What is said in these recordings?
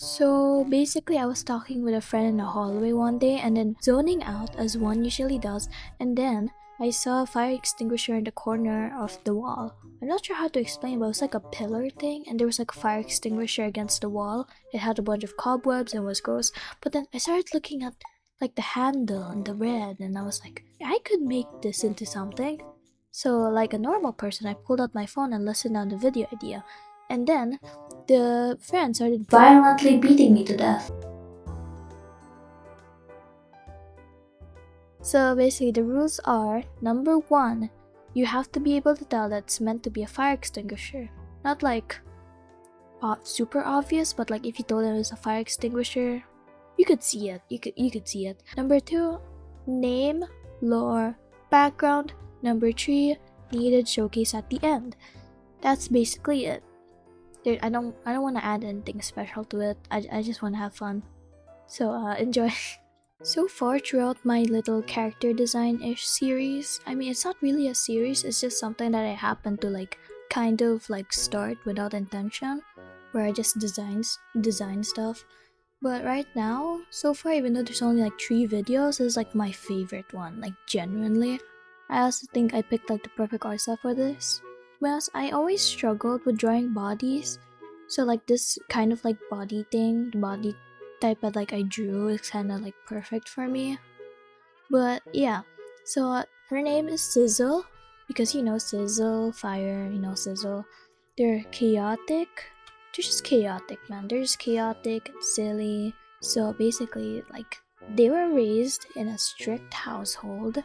So basically, I was talking with a friend in the hallway one day and then zoning out as one usually does, and then I saw a fire extinguisher in the corner of the wall. I'm not sure how to explain, but it was like a pillar thing, and there was like a fire extinguisher against the wall. It had a bunch of cobwebs and was gross. But then I started looking at like the handle and the red, and I was like, I could make this into something. So, like a normal person, I pulled out my phone and listened on the video idea. And then the friend started violently beating me to death. So basically, the rules are number one, you have to be able to tell that it's meant to be a fire extinguisher. Not like super obvious, but like if you told it was a fire extinguisher, you could see it. You could see it. Number two, name, lore, background. Number three, needed showcase at the end. That's basically it. I don't want to add anything special to it. I just want to have fun. So enjoy. So far throughout my little character design-ish series, I mean it's not really a series, it's just something that I happen to like kind of like start without intention, where I just design stuff. But right now, so far, even though there's only like 3 videos, this is like my favorite one, like genuinely. I also think I picked like the perfect art style for this. Whereas I always struggled with drawing bodies, so like this kind of like body thing, the body type that like I drew is kind of like perfect for me. But yeah, so her name is Sizzle, because you know Sizzle, fire, you know Sizzle. They're chaotic. They're just chaotic, man. They're just chaotic and silly. So basically, like they were raised in a strict household.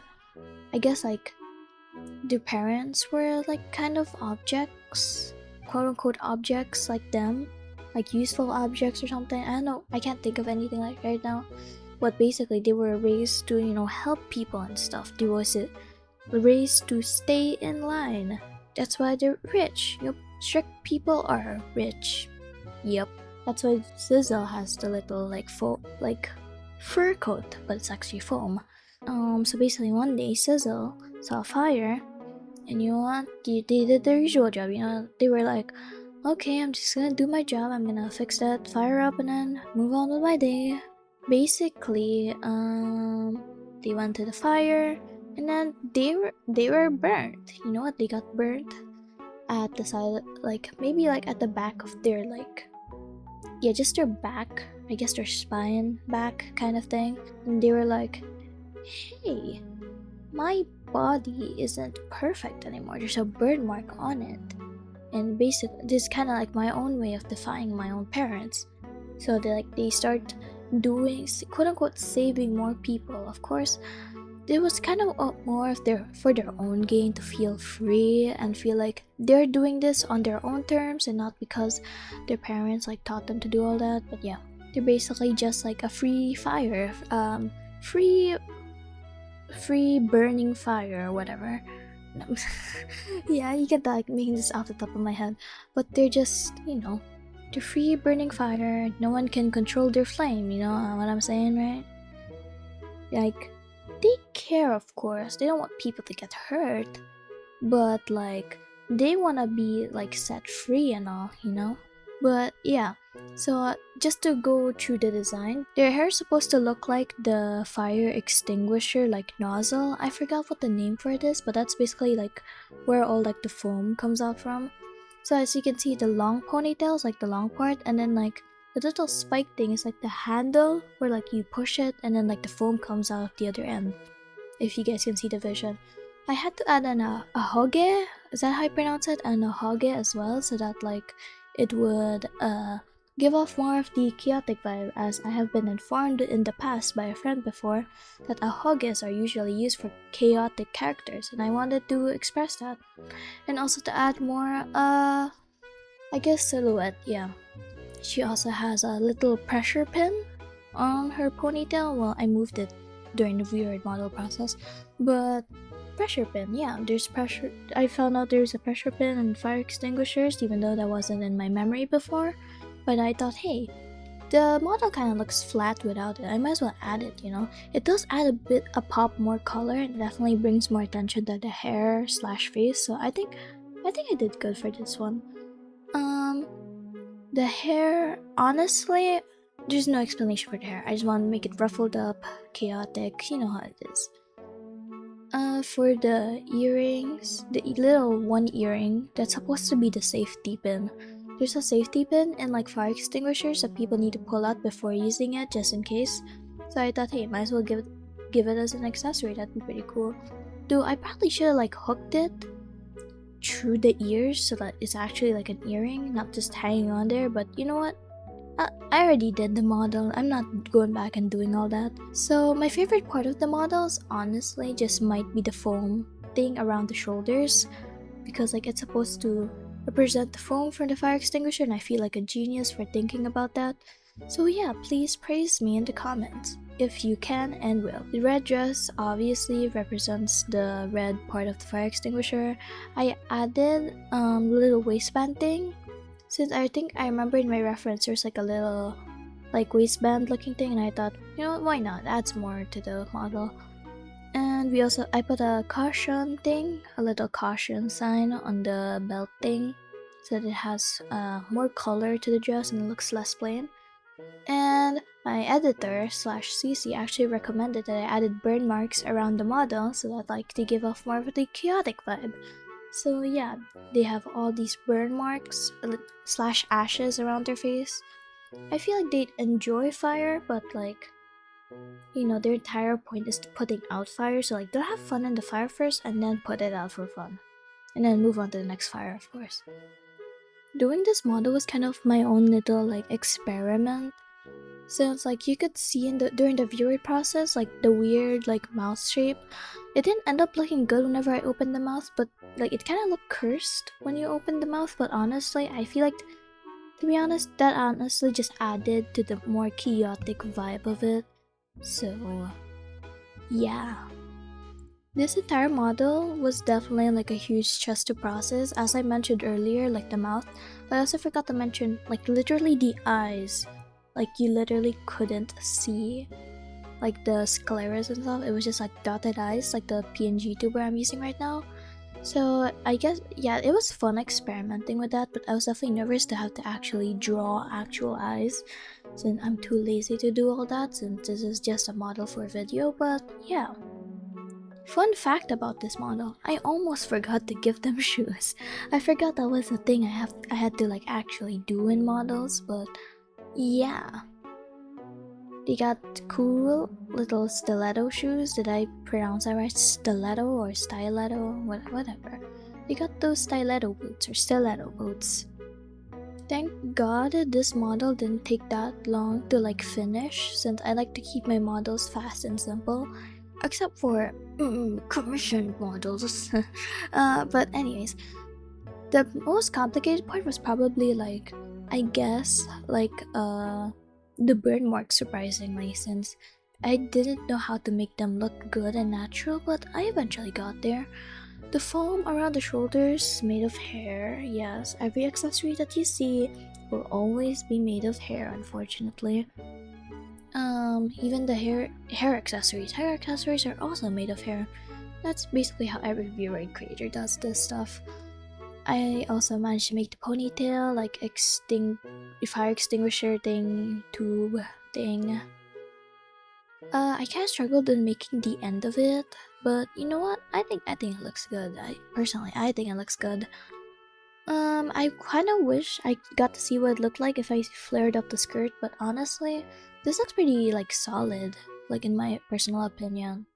I guess like their parents were like kind of objects, quote unquote objects like them, like useful objects or something. I don't know, I can't think of anything like right now. But basically, they were raised to, help people and stuff. They was raised to stay in line. That's why they're rich. Yep, strict people are rich. Yep, that's why Sizzle has the little like fur coat, but it's actually foam. So basically, one day Sizzle saw a fire, and you know what? They did their usual job. They were like, okay, I'm just gonna do my job. I'm gonna fix that fire up and then move on with my day. Basically, they went to the fire, and then they were burnt. You know what? They got burnt at the side, like maybe like at the back of their just their back. I guess their spine back kind of thing. And they were like, hey, my body isn't perfect anymore. There's a burn mark on it. And basically, this is kind of like my own way of defying my own parents. So they start doing quote unquote saving more people. Of course, it was kind of more of for their own gain, to feel free and feel like they're doing this on their own terms and not because their parents like taught them to do all that. But yeah, they're basically just like a free fire, free burning fire or whatever. Yeah, you get that, like making this off the top of my head. But they're just, they're free burning fire. No one can control their flame, you know what I'm saying, right? Like, they care, of course. They don't want people to get hurt. But, like, they want to be, like, set free and all, But, yeah. So, just to go through the design, their hair is supposed to look like the fire extinguisher, like, nozzle. I forgot what the name for it is, but that's basically, like, where all, like, the foam comes out from. So, as you can see, the long ponytail is, like, the long part, and then, like, the little spike thing is, like, the handle, where, like, you push it, and then, like, the foam comes out of the other end. If you guys can see the vision. I had to add a hoge, is that how you pronounce it? And a hoge as well, so that, like, it would, give off more of the chaotic vibe, as I have been informed in the past by a friend before that ahoges are usually used for chaotic characters, and I wanted to express that. And also to add more, I guess silhouette, yeah. She also has a little pressure pin on her ponytail. Well, I moved it during the weird model process, but pressure pin, yeah, there's pressure. I found out there's a pressure pin and fire extinguishers, even though that wasn't in my memory before. But I thought, hey, the model kind of looks flat without it. I might as well add it, It does add a pop more color, and definitely brings more attention to the hair / face. So I think I did good for this one. The hair, honestly, there's no explanation for the hair. I just want to make it ruffled up, chaotic, you know how it is. For the earrings, the little one earring, that's supposed to be the safety pin. There's a safety pin and like fire extinguishers that people need to pull out before using it, just in case. So I thought, hey, might as well give it as an accessory. That'd be pretty cool. Though I probably should have like hooked it through the ears so that it's actually like an earring, not just hanging on there. But you know what? I already did the model. I'm not going back and doing all that. So my favorite part of the models, honestly, just might be the foam thing around the shoulders, because like it's supposed to represent the foam from the fire extinguisher, and I feel like a genius for thinking about that. So yeah, please praise me in the comments if you can and will. The red dress obviously represents the red part of the fire extinguisher. I added little waistband thing, since I think I remember in my reference there's like a little like waistband looking thing, and I thought, you know, why not? Adds more to the model. And I put a caution thing, a little caution sign on the belt thing, so that it has more color to the dress and it looks less plain. And my editor slash CC actually recommended that I added burn marks around the model so that like they give off more of the chaotic vibe. So yeah, they have all these burn marks slash ashes around their face. I feel like they'd enjoy fire, but like, you know, their entire point is putting out fire, so like they'll have fun in the fire first and then put it out for fun. And then move on to the next fire, of course. Doing this model was kind of my own little like experiment, since like you could see during the viewer process like the weird like mouth shape. It didn't end up looking good whenever I opened the mouth, but like it kind of looked cursed when you open the mouth. But honestly, I feel like, to be honest, that honestly just added to the more chaotic vibe of it. So yeah, this entire model was definitely like a huge stress to process, as I mentioned earlier, like the mouth. But I also forgot to mention like literally the eyes. Like you literally couldn't see like the scleras and stuff. It was just like dotted eyes, like the PNG tuber I'm using right now. So I guess, yeah, it was fun experimenting with that, but I was definitely nervous to have to actually draw actual eyes, since I'm too lazy to do all that, since this is just a model for a video. But yeah, fun fact about this model, I almost forgot to give them shoes. I forgot that was a thing I had to like actually do in models. But yeah, they got cool little stiletto shoes. Did I pronounce that right? Stiletto or stiletto? Whatever. They got those stiletto boots or stiletto boots. Thank God this model didn't take that long to like finish, since I like to keep my models fast and simple. Except for commissioned models. But anyways, the most complicated part was probably like, I guess, like the burn marks, surprisingly, since I didn't know how to make them look good and natural, but I eventually got there. The foam around the shoulders made of hair. Yes, every accessory that you see will always be made of hair, unfortunately. Even the hair accessories. Hair accessories are also made of hair. That's basically how every viewer creator does this stuff. I also managed to make the ponytail, like fire extinguisher thing, tube thing. I kind of struggled in making the end of it, but you know what? I think it looks good. I think it looks good. I kind of wish I got to see what it looked like if I flared up the skirt, but honestly, this looks pretty like solid, like in my personal opinion.